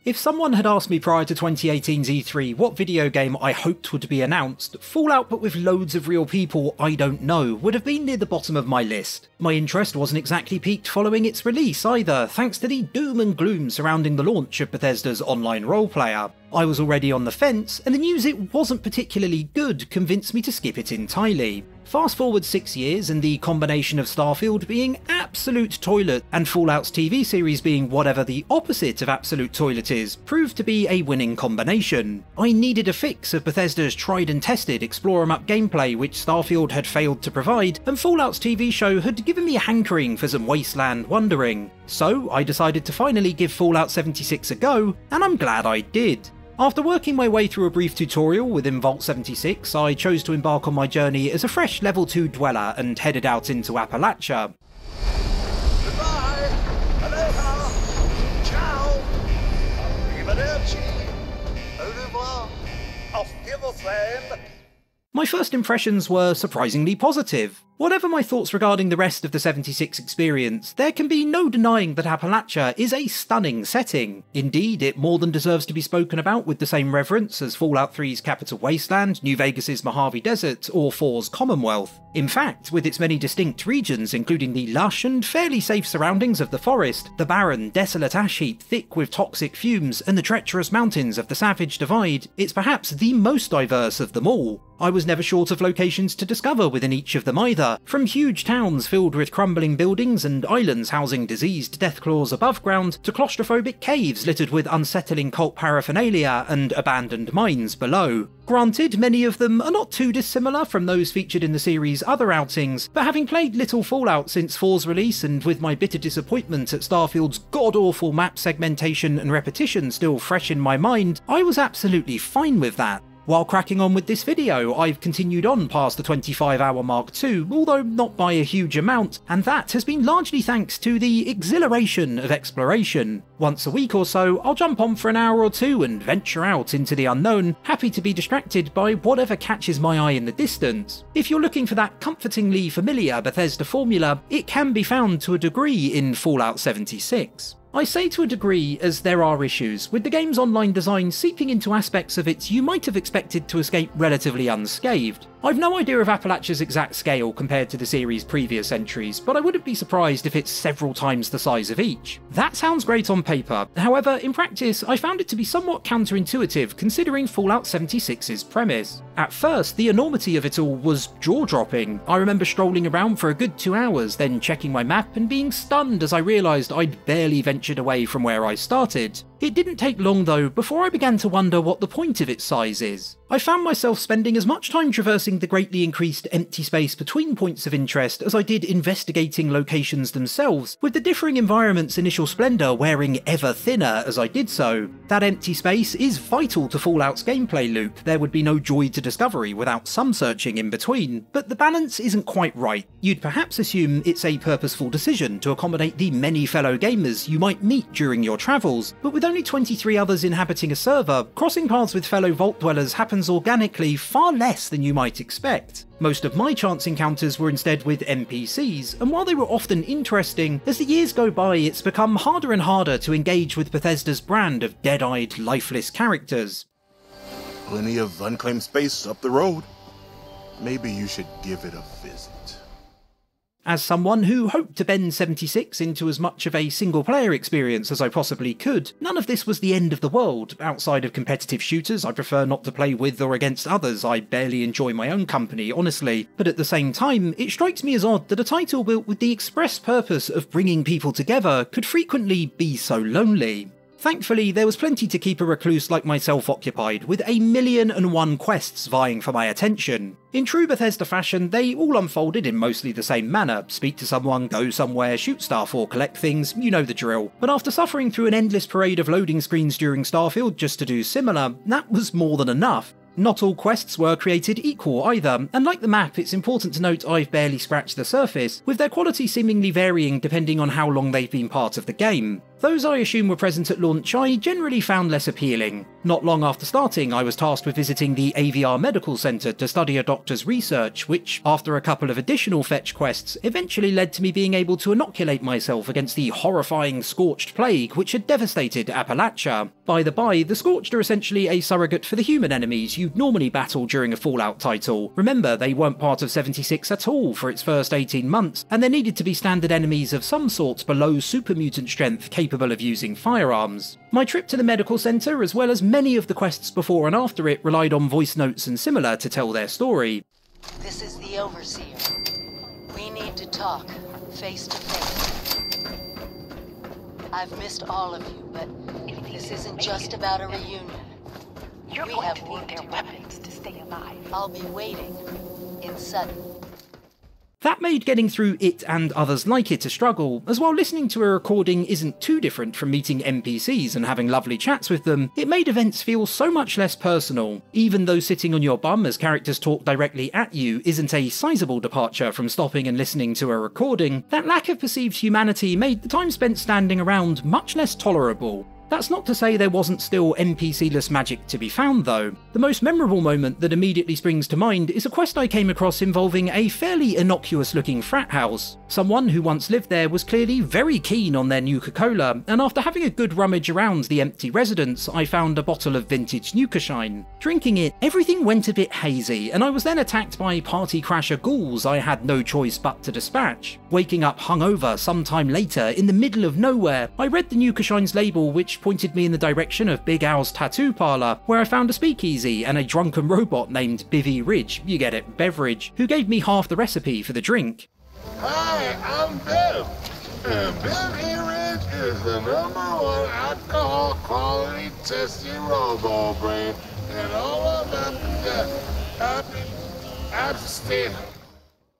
If someone had asked me prior to 2018's E3 what video game I hoped would be announced, Fallout but with loads of real people I don't know would have been near the bottom of my list. My interest wasn't exactly piqued following its release either, thanks to the doom and gloom surrounding the launch of Bethesda's online role player. I was already on the fence, and the news it wasn't particularly good convinced me to skip it entirely. Fast forward 6 years and the combination of Starfield being absolute toilet and Fallout's TV series being whatever the opposite of absolute toilet is, proved to be a winning combination. I needed a fix of Bethesda's tried and tested explore 'em up gameplay which Starfield had failed to provide, and Fallout's TV show had given me a hankering for some wasteland wandering. So I decided to finally give Fallout 76 a go, and I'm glad I did. After working my way through a brief tutorial within Vault 76, I chose to embark on my journey as a fresh level 2 dweller and headed out into Appalachia. Goodbye! Aloha! Ciao! Arrivederci! Au revoir! Auf Wiedersehen! My first impressions were surprisingly positive. Whatever my thoughts regarding the rest of the 76 experience, there can be no denying that Appalachia is a stunning setting. Indeed, it more than deserves to be spoken about with the same reverence as Fallout 3's Capital Wasteland, New Vegas' Mojave Desert, or 4's Commonwealth. In fact, with its many distinct regions including the lush and fairly safe surroundings of the forest, the barren, desolate ash heap thick with toxic fumes, and the treacherous mountains of the Savage Divide, it's perhaps the most diverse of them all. I was never short of locations to discover within each of them either, from huge towns filled with crumbling buildings and islands housing diseased deathclaws above ground, to claustrophobic caves littered with unsettling cult paraphernalia and abandoned mines below. Granted, many of them are not too dissimilar from those featured in the series' other outings, but having played little Fallout since 4's release and with my bitter disappointment at Starfield's god-awful map segmentation and repetition still fresh in my mind, I was absolutely fine with that. While cracking on with this video, I've continued on past the 25-hour mark too, although not by a huge amount, and that has been largely thanks to the exhilaration of exploration. Once a week or so, I'll jump on for an hour or two and venture out into the unknown, happy to be distracted by whatever catches my eye in the distance. If you're looking for that comfortingly familiar Bethesda formula, it can be found to a degree in Fallout 76. I say to a degree as there are issues, with the game's online design seeping into aspects of it you might have expected to escape relatively unscathed. I've no idea of Appalachia's exact scale compared to the series' previous entries, but I wouldn't be surprised if it's several times the size of each. That sounds great on paper, however, in practice I found it to be somewhat counterintuitive considering Fallout 76's premise. At first, the enormity of it all was jaw-dropping. I remember strolling around for a good 2 hours, then checking my map and being stunned as I realised I'd barely ventured away from where I started. It didn't take long though before I began to wonder what the point of its size is. I found myself spending as much time traversing the greatly increased empty space between points of interest as I did investigating locations themselves, with the differing environment's initial splendour wearing ever thinner as I did so. That empty space is vital to Fallout's gameplay loop. There would be no joy to discovery without some searching in between, but the balance isn't quite right. You'd perhaps assume it's a purposeful decision to accommodate the many fellow gamers you might meet during your travels, but with only 23 others inhabiting a server, crossing paths with fellow Vault dwellers happens organically far less than you might expect. Most of my chance encounters were instead with NPCs, and while they were often interesting, as the years go by it's become harder and harder to engage with Bethesda's brand of dead-eyed, lifeless characters. Plenty of unclaimed space up the road. Maybe you should give it a visit. As someone who hoped to bend 76 into as much of a single-player experience as I possibly could, none of this was the end of the world. Outside of competitive shooters, I prefer not to play with or against others. I barely enjoy my own company, honestly. But at the same time, it strikes me as odd that a title built with the express purpose of bringing people together could frequently be so lonely. Thankfully, there was plenty to keep a recluse like myself occupied, with 1,000,001 quests vying for my attention. In true Bethesda fashion, they all unfolded in mostly the same manner: speak to someone, go somewhere, shoot stuff or collect things, you know the drill. But after suffering through an endless parade of loading screens during Starfield just to do similar, that was more than enough. Not all quests were created equal either, and like the map, it's important to note I've barely scratched the surface, with their quality seemingly varying depending on how long they've been part of the game. Those I assume were present at launch I generally found less appealing. Not long after starting, I was tasked with visiting the AVR Medical Centre to study a doctor's research, which, after a couple of additional fetch quests, eventually led to me being able to inoculate myself against the horrifying Scorched Plague which had devastated Appalachia. By the by, the Scorched are essentially a surrogate for the human enemies you'd normally battle during a Fallout title. Remember, they weren't part of 76 at all for its first 18 months, and there needed to be standard enemies of some sort below super mutant strength capable of using firearms. My trip to the medical centre, as well as many of the quests before and after it, relied on voice notes and similar to tell their story. This is the Overseer. We need to talk, face to face. I've missed all of you, but this isn't just about a reunion. You're We going have to work need to their do. weapons to stay alive. I'll be waiting in Sutton. That made getting through it and others like it a struggle, as while listening to a recording isn't too different from meeting NPCs and having lovely chats with them, it made events feel so much less personal. Even though sitting on your bum as characters talk directly at you isn't a sizable departure from stopping and listening to a recording, that lack of perceived humanity made the time spent standing around much less tolerable. That's not to say there wasn't still NPC-less magic to be found though. The most memorable moment that immediately springs to mind is a quest I came across involving a fairly innocuous looking frat house. Someone who once lived there was clearly very keen on their Nuka-Cola, and after having a good rummage around the empty residence, I found a bottle of vintage Nuka-Shine. Drinking it, everything went a bit hazy, and I was then attacked by party crasher ghouls I had no choice but to dispatch. Waking up hungover sometime later in the middle of nowhere, I read the Nuka-Shine's label, which pointed me in the direction of Big Al's tattoo parlour, where I found a speakeasy and a drunken robot named Bivy Ridge, you get it, Beveridge, who gave me half the recipe for the drink. Hi, I'm Biv. And Bivy Ridge is the #1 alcohol quality testing robo brain in all of Abstain.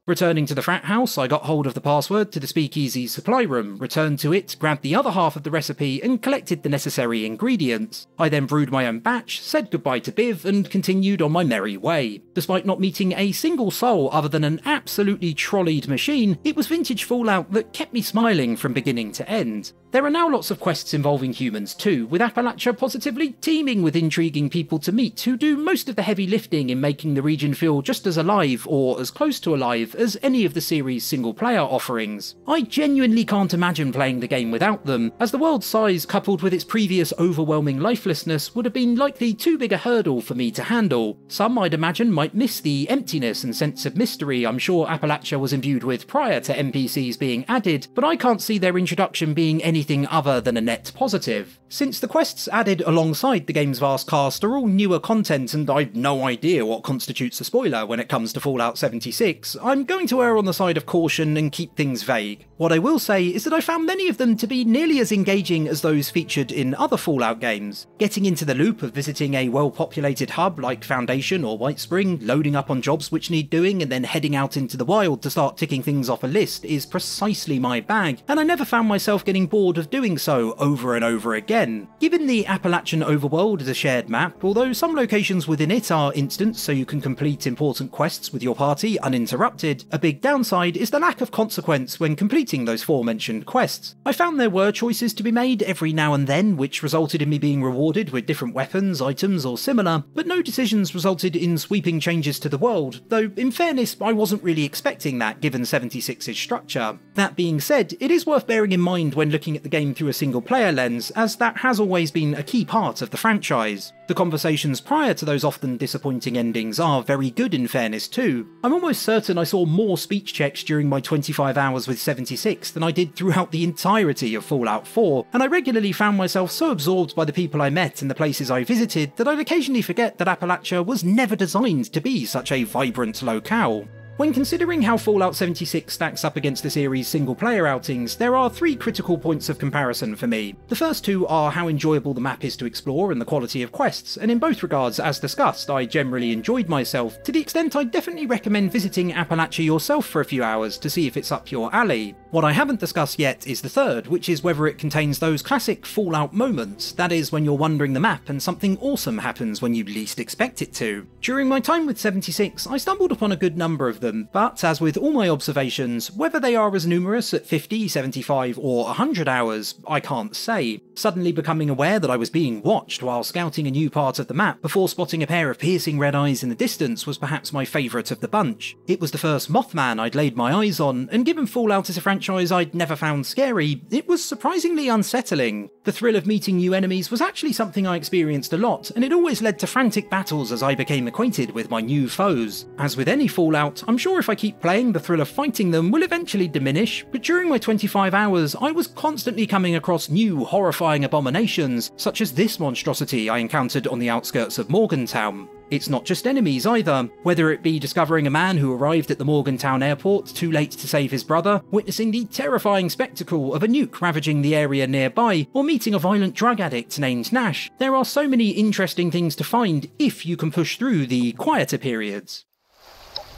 Returning to the frat house, I got hold of the password to the speakeasy's supply room, returned to it, grabbed the other half of the recipe, and collected the necessary ingredients. I then brewed my own batch, said goodbye to Biv, and continued on my merry way. Despite not meeting a single soul other than an absolutely trolleyed machine, it was vintage Fallout that kept me smiling from beginning to end. There are now lots of quests involving humans too, with Appalachia positively teeming with intriguing people to meet who do most of the heavy lifting in making the region feel just as alive, or as close to alive, as any of the series' single-player offerings. I genuinely can't imagine playing the game without them, as the world's size coupled with its previous overwhelming lifelessness would have been likely too big a hurdle for me to handle. Some, I'd imagine, might miss the emptiness and sense of mystery I'm sure Appalachia was imbued with prior to NPCs being added, but I can't see their introduction being anything other than a net positive. Since the quests added alongside the game's vast cast are all newer content and I've no idea what constitutes a spoiler when it comes to Fallout 76, I'm going to err on the side of caution and keep things vague. What I will say is that I found many of them to be nearly as engaging as those featured in other Fallout games. Getting into the loop of visiting a well-populated hub like Foundation or White Spring, loading up on jobs which need doing, and then heading out into the wild to start ticking things off a list is precisely my bag, and I never found myself getting bored of doing so over and over again. Given the Appalachian overworld is a shared map, although some locations within it are instant so you can complete important quests with your party uninterrupted, a big downside is the lack of consequence when completing those aforementioned quests. I found there were choices to be made every now and then which resulted in me being rewarded with different weapons, items or similar, but no decisions resulted in sweeping changes to the world, though in fairness I wasn't really expecting that given 76's structure. That being said, it is worth bearing in mind when looking at the game through a single player lens, as that has always been a key part of the franchise. The conversations prior to those often disappointing endings are very good in fairness too. I'm almost certain I saw more speech checks during my 25 hours with 76 than I did throughout the entirety of Fallout 4, and I regularly found myself so absorbed by the people I met and the places I visited that I'd occasionally forget that Appalachia was never designed to be such a vibrant locale. When considering how Fallout 76 stacks up against the series' single-player outings, there are three critical points of comparison for me. The first two are how enjoyable the map is to explore and the quality of quests, and in both regards, as discussed, I generally enjoyed myself, to the extent I'd definitely recommend visiting Appalachia yourself for a few hours to see if it's up your alley. What I haven't discussed yet is the third, which is whether it contains those classic Fallout moments, that is when you're wandering the map and something awesome happens when you least expect it to. During my time with 76, I stumbled upon a good number of them, but as with all my observations, whether they are as numerous at 50, 75 or 100 hours, I can't say. Suddenly becoming aware that I was being watched while scouting a new part of the map before spotting a pair of piercing red eyes in the distance was perhaps my favourite of the bunch. It was the first Mothman I'd laid my eyes on, and given Fallout is a franchise I'd never found scary, it was surprisingly unsettling. The thrill of meeting new enemies was actually something I experienced a lot, and it always led to frantic battles as I became acquainted with my new foes. As with any Fallout, I'm sure if I keep playing, the thrill of fighting them will eventually diminish, but during my 25 hours I was constantly coming across new horrifying abominations, such as this monstrosity I encountered on the outskirts of Morgantown. It's not just enemies either, whether it be discovering a man who arrived at the Morgantown airport too late to save his brother, witnessing the terrifying spectacle of a nuke ravaging the area nearby, or meeting a violent drug addict named Nash. There are so many interesting things to find if you can push through the quieter periods.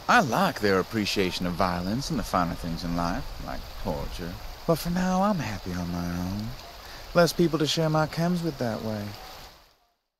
I like their appreciation of violence and the finer things in life, like torture. But for now, I'm happy on my own. Less people to share my chems with that way.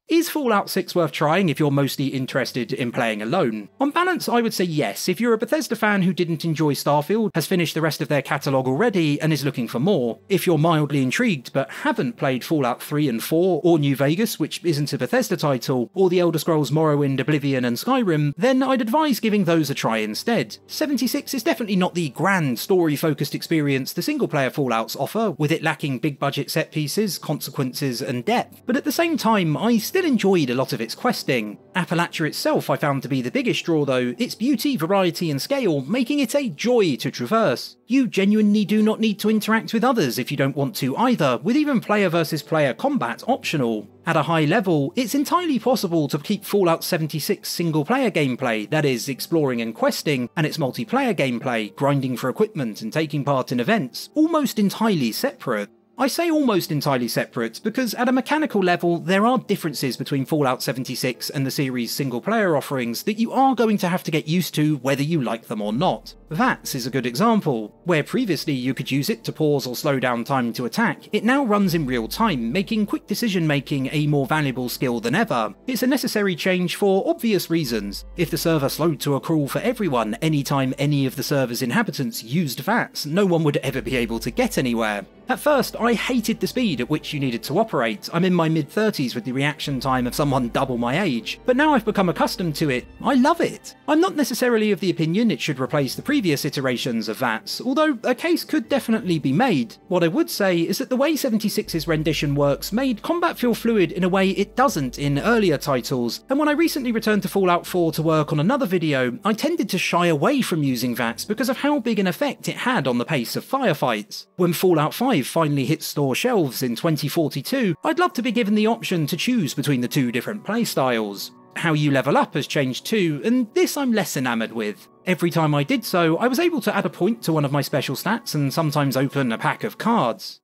Is Fallout 6 worth trying if you're mostly interested in playing alone? On balance, I would say yes if you're a Bethesda fan who didn't enjoy Starfield, has finished the rest of their catalogue already, and is looking for more. If you're mildly intrigued but haven't played Fallout 3 and 4, or New Vegas, which isn't a Bethesda title, or the Elder Scrolls Morrowind, Oblivion and Skyrim, then I'd advise giving those a try instead. 76 is definitely not the grand story-focused experience the single-player Fallouts offer, with it lacking big-budget set-pieces, consequences and depth, but at the same time, I still enjoyed a lot of its questing. Appalachia itself I found to be the biggest draw though, its beauty, variety and scale making it a joy to traverse. You genuinely do not need to interact with others if you don't want to either, with even player versus player combat optional. At a high level, it's entirely possible to keep Fallout 76 single player gameplay, that is, exploring and questing, and its multiplayer gameplay, grinding for equipment and taking part in events, almost entirely separate. I say almost entirely separate because at a mechanical level there are differences between Fallout 76 and the series' single player offerings that you are going to have to get used to whether you like them or not. VATS is a good example. Where previously you could use it to pause or slow down time to attack, it now runs in real time, making quick decision making a more valuable skill than ever. It's a necessary change for obvious reasons. If the server slowed to a crawl for everyone anytime any of the server's inhabitants used VATS, no one would ever be able to get anywhere. At first, I hated the speed at which you needed to operate. I'm in my mid-30s with the reaction time of someone double my age, but now I've become accustomed to it. I love it. I'm not necessarily of the opinion it should replace the previous iterations of VATS, although a case could definitely be made. What I would say is that the way 76's rendition works made combat feel fluid in a way it doesn't in earlier titles, and when I recently returned to Fallout 4 to work on another video, I tended to shy away from using VATS because of how big an effect it had on the pace of firefights. When Fallout 5 finally hit store shelves in 2042, I'd love to be given the option to choose between the two different playstyles. How you level up has changed too, and this I'm less enamoured with. Every time I did so, I was able to add a point to one of my special stats and sometimes open a pack of cards.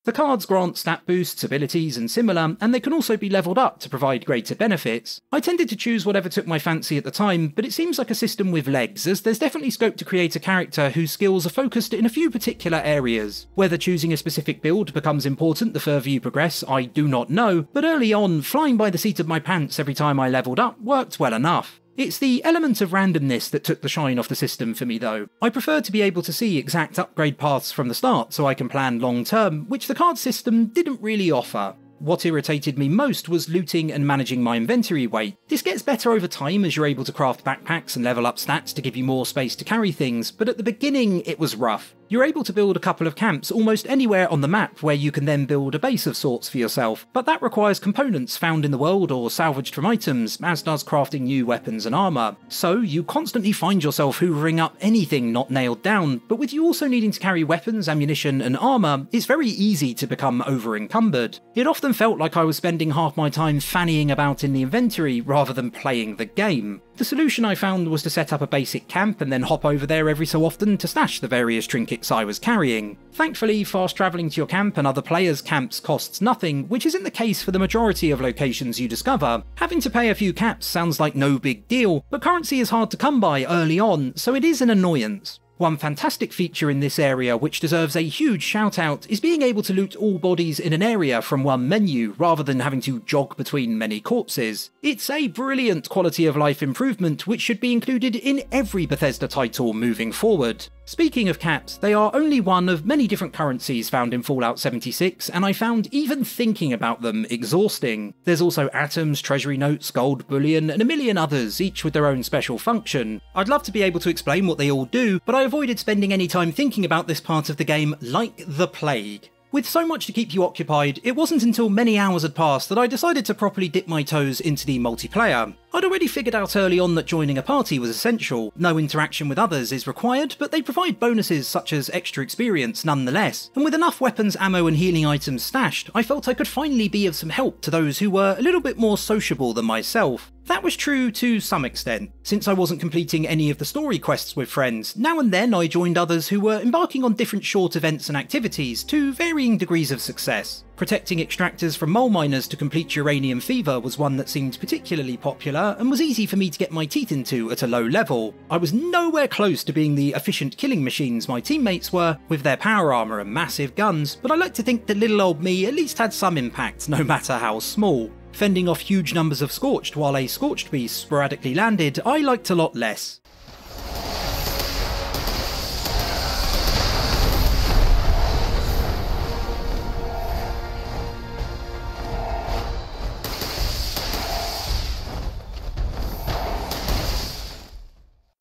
The cards grant stat boosts, abilities and similar, and they can also be levelled up to provide greater benefits. I tended to choose whatever took my fancy at the time, but it seems like a system with legs, as there's definitely scope to create a character whose skills are focused in a few particular areas. Whether choosing a specific build becomes important the further you progress, I do not know, but early on, flying by the seat of my pants every time I levelled up worked well enough. It's the element of randomness that took the shine off the system for me though. I prefer to be able to see exact upgrade paths from the start so I can plan long term, which the card system didn't really offer. What irritated me most was looting and managing my inventory weight. This gets better over time as you're able to craft backpacks and level up stats to give you more space to carry things, but at the beginning it was rough. You're able to build a couple of camps almost anywhere on the map where you can then build a base of sorts for yourself, but that requires components found in the world or salvaged from items, as does crafting new weapons and armour. So you constantly find yourself hoovering up anything not nailed down, but with you also needing to carry weapons, ammunition and armour, it's very easy to become over-encumbered. It often felt like I was spending half my time fannying about in the inventory rather than playing the game. The solution I found was to set up a basic camp and then hop over there every so often to stash the various trinkets I was carrying. Thankfully, fast travelling to your camp and other players' camps costs nothing, which isn't the case for the majority of locations you discover. Having to pay a few caps sounds like no big deal, but currency is hard to come by early on, so it is an annoyance. One fantastic feature in this area which deserves a huge shout out is being able to loot all bodies in an area from one menu rather than having to jog between many corpses. It's a brilliant quality of life improvement which should be included in every Bethesda title moving forward. Speaking of caps, they are only one of many different currencies found in Fallout 76, and I found even thinking about them exhausting. There's also atoms, treasury notes, gold, bullion, and a million others, each with their own special function. I'd love to be able to explain what they all do, but I avoided spending any time thinking about this part of the game like the plague. With so much to keep you occupied, it wasn't until many hours had passed that I decided to properly dip my toes into the multiplayer. I'd already figured out early on that joining a party was essential. No interaction with others is required, but they provide bonuses such as extra experience nonetheless, and with enough weapons, ammo and healing items stashed, I felt I could finally be of some help to those who were a little bit more sociable than myself. That was true to some extent. Since I wasn't completing any of the story quests with friends, now and then I joined others who were embarking on different short events and activities to varying degrees of success. Protecting extractors from mole miners to complete uranium fever was one that seemed particularly popular and was easy for me to get my teeth into at a low level. I was nowhere close to being the efficient killing machines my teammates were, with their power armour and massive guns, but I like to think that little old me at least had some impact, no matter how small. Fending off huge numbers of Scorched while a Scorched beast sporadically landed, I liked a lot less.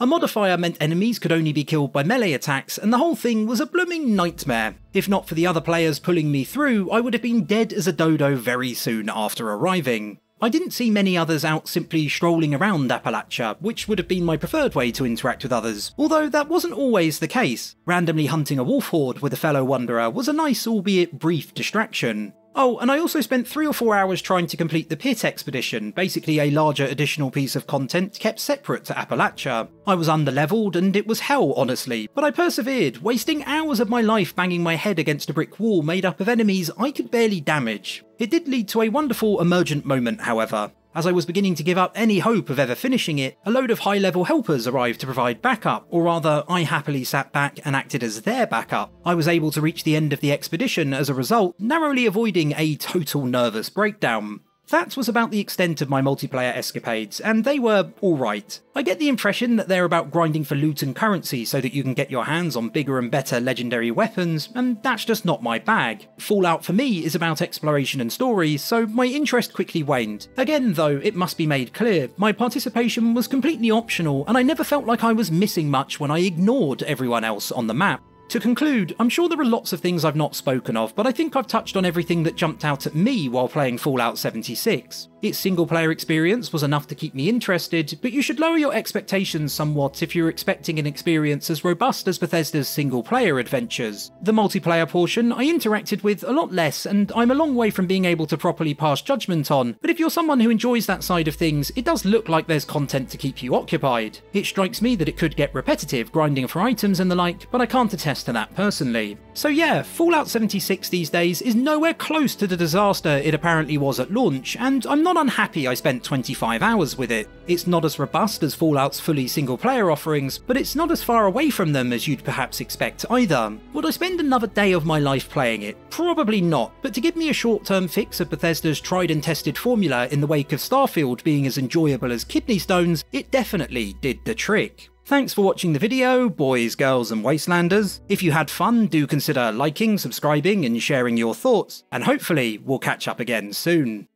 A modifier meant enemies could only be killed by melee attacks, and the whole thing was a blooming nightmare. If not for the other players pulling me through, I would have been dead as a dodo very soon after arriving. I didn't see many others out simply strolling around Appalachia, which would have been my preferred way to interact with others, although that wasn't always the case. Randomly hunting a wolf horde with a fellow wanderer was a nice, albeit brief, distraction. Oh, and I also spent 3 or 4 hours trying to complete the Pit Expedition, basically a larger additional piece of content kept separate to Appalachia. I was underleveled and it was hell, honestly, but I persevered, wasting hours of my life banging my head against a brick wall made up of enemies I could barely damage. It did lead to a wonderful emergent moment, however. As I was beginning to give up any hope of ever finishing it, a load of high-level helpers arrived to provide backup, or rather, I happily sat back and acted as their backup. I was able to reach the end of the expedition as a result, narrowly avoiding a total nervous breakdown. That was about the extent of my multiplayer escapades, and they were alright. I get the impression that they're about grinding for loot and currency so that you can get your hands on bigger and better legendary weapons, and that's just not my bag. Fallout for me is about exploration and story, so my interest quickly waned. Again though, it must be made clear, my participation was completely optional, and I never felt like I was missing much when I ignored everyone else on the map. To conclude, I'm sure there are lots of things I've not spoken of, but I think I've touched on everything that jumped out at me while playing Fallout 76. Its single-player experience was enough to keep me interested, but you should lower your expectations somewhat if you're expecting an experience as robust as Bethesda's single-player adventures. The multiplayer portion I interacted with a lot less, and I'm a long way from being able to properly pass judgment on, but if you're someone who enjoys that side of things, it does look like there's content to keep you occupied. It strikes me that it could get repetitive, grinding for items and the like, but I can't attest to that personally. So yeah, Fallout 76 these days is nowhere close to the disaster it apparently was at launch, and I'm not unhappy I spent 25 hours with it. It's not as robust as Fallout's fully single-player offerings, but it's not as far away from them as you'd perhaps expect either. Would I spend another day of my life playing it? Probably not, but to give me a short-term fix of Bethesda's tried and tested formula in the wake of Starfield being as enjoyable as kidney stones, it definitely did the trick. Thanks for watching the video, boys, girls and wastelanders. If you had fun, do consider liking, subscribing and sharing your thoughts, and hopefully we'll catch up again soon.